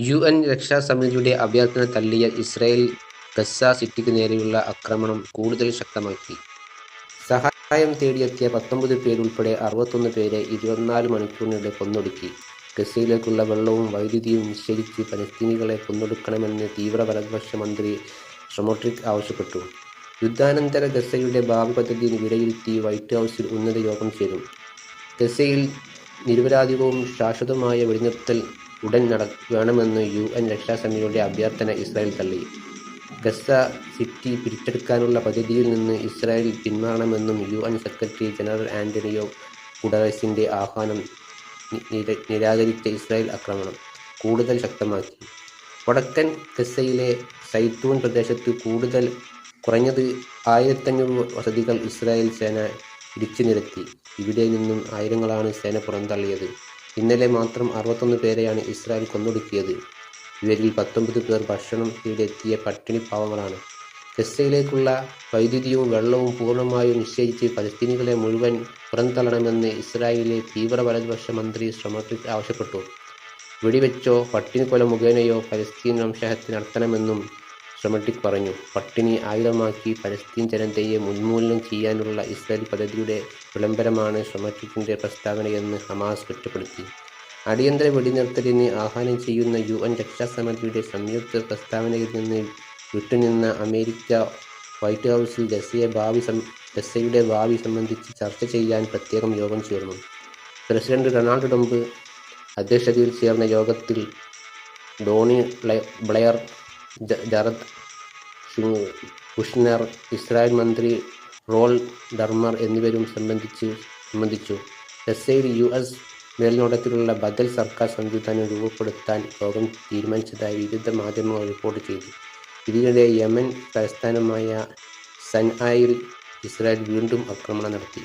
UN രക്ഷാസമിതിയുടെ അഭ്യർത്ഥന തള്ളിയ Israel Gaza സിറ്റിക്ക് നേരെയുള്ള ആക്രമണം കൂടുതൽ ശക്തമാക്കി. സഹായം തേടിയെത്തിയ 19 പേരുൾപ്പെടെ 61 പേരെ 24 മണിക്കൂറിനിടെ കൊന്നൊടുക്കി. ഗസയിലേക്കുള്ള വെള്ളവും വൈദ്യുതിയും നിഷേധിച്ച് പലസ്തീനികളെ കൊന്നൊടുക്കണമെന്ന് തീവ്ര വലതുപക്ഷ മന്ത്രി സ്മോട്രിച്ച് ആവശ്യപ്പെട്ടു. യുദ്ധാനന്തര ഗസയുടെ ഭാവി പദ്ധതി വിലയിരുത്തി വൈറ്റ് ഹൗസിൽ ഉന്നത യോഗം ചേരും. ഗസയിൽ നിരപരാധികവും ശാശ്വതമായ വെടിനിർത്തൽ ഉടൻ വേണമെന്ന് UN രക്ഷാസമിതിയുടെ അഭ്യർത്ഥന ഇസ്രായേൽ തള്ളി. ഗസ സിറ്റി പിടിച്ചെടുക്കാനുള്ള പദ്ധതിയിൽ നിന്ന് ഇസ്രായേൽ പിന്മാറണമെന്നും UN സെക്രട്ടറി ജനറൽ ആന്റണിയോ ഗുട്ടറസിന്റെ ആഹ്വാനം നിരാകരിച്ച ഇസ്രായേൽ ആക്രമണം കൂടുതൽ ശക്തമാക്കി. വടക്കൻ ഗസയിലെ സൈത്തൂൻ പ്രദേശത്ത് കുറഞ്ഞത് 1500 വസതികൾ ഇസ്രായേൽ സേന ഇടിച്ചു നിരത്തി. ഇവിടെ നിന്നും ആയിരങ്ങളാണ് സേന പുറന്തള്ളിയത്. ഇന്നലെ മാത്രം 61 പേരെയാണ് ഇസ്രായേൽ കൊന്നൊടുക്കിയത്. ഇവരിൽ 19 പേർ ഭക്ഷണം തേടിയെത്തിയ പട്ടിണി പാവങ്ങളാണ്. ഗസയിലേക്കുള്ള വൈദ്യുതിയും വെള്ളവും പൂർണ്ണമായും നിഷേധിച്ച് പലസ്തീനികളെ മുഴുവൻ പുറന്തള്ളണമെന്ന് ഇസ്രായേലിലെ തീവ്ര വലതുപക്ഷ മന്ത്രി സ്മോട്രിച്ച് ആവശ്യപ്പെട്ടു. വെടിവെച്ചോ പട്ടിണിക്കൊല മുഖേനയോ പലസ്തീൻ വംശഹത്യ നടത്തണമെന്നും സ്മോട്രിച്ച് പറഞ്ഞു. പട്ടിണി ആയുധമാക്കി പലസ്തീൻ ജനതയെ ഉന്മൂലനം ചെയ്യാനുള്ള ഇസ്രായേൽ പദ്ധതിയുടെ വിളംബരമാണ് സ്മോട്രിച്ചിന്റെ പ്രസ്താവനയെന്ന് ഹമാസ് കുറ്റപ്പെടുത്തി. അടിയന്തര വെടിനിർത്തലിന് ആഹ്വാനം ചെയ്യുന്ന UN രക്ഷാസമിതിയുടെ സംയുക്ത പ്രസ്താവനയിൽ നിന്ന് വിട്ടുനിന്ന അമേരിക്ക വൈറ്റ് ഹൗസിൽ ഗസയുടെ ഭാവി സംബന്ധിച്ച് ചർച്ച ചെയ്യാൻ പ്രത്യേകം യോഗം ചേർന്നു. പ്രസിഡന്റ് ഡൊണാൾഡ് ട്രംപ് അധ്യക്ഷതയിൽ ചേർന്ന യോഗത്തിൽ Tony Blair, Jared Kushner, Israel മന്ത്രി റോൾ ഡർമർ എന്നിവരും സംബന്ധിച്ചു. ഗസയിൽ US മേൽനോട്ടത്തിലുള്ള ബദൽ സർക്കാർ സംവിധാനം രൂപപ്പെടുത്താൻ യോഗം തീരുമാനിച്ചതായി വിവിധ മാധ്യമങ്ങൾ റിപ്പോർട്ട് ചെയ്തു. ഇതിനിടെ യമൻ തലസ്ഥാനമായ സൻആയിൽ ഇസ്രായേൽ വീണ്ടും ആക്രമണം നടത്തി.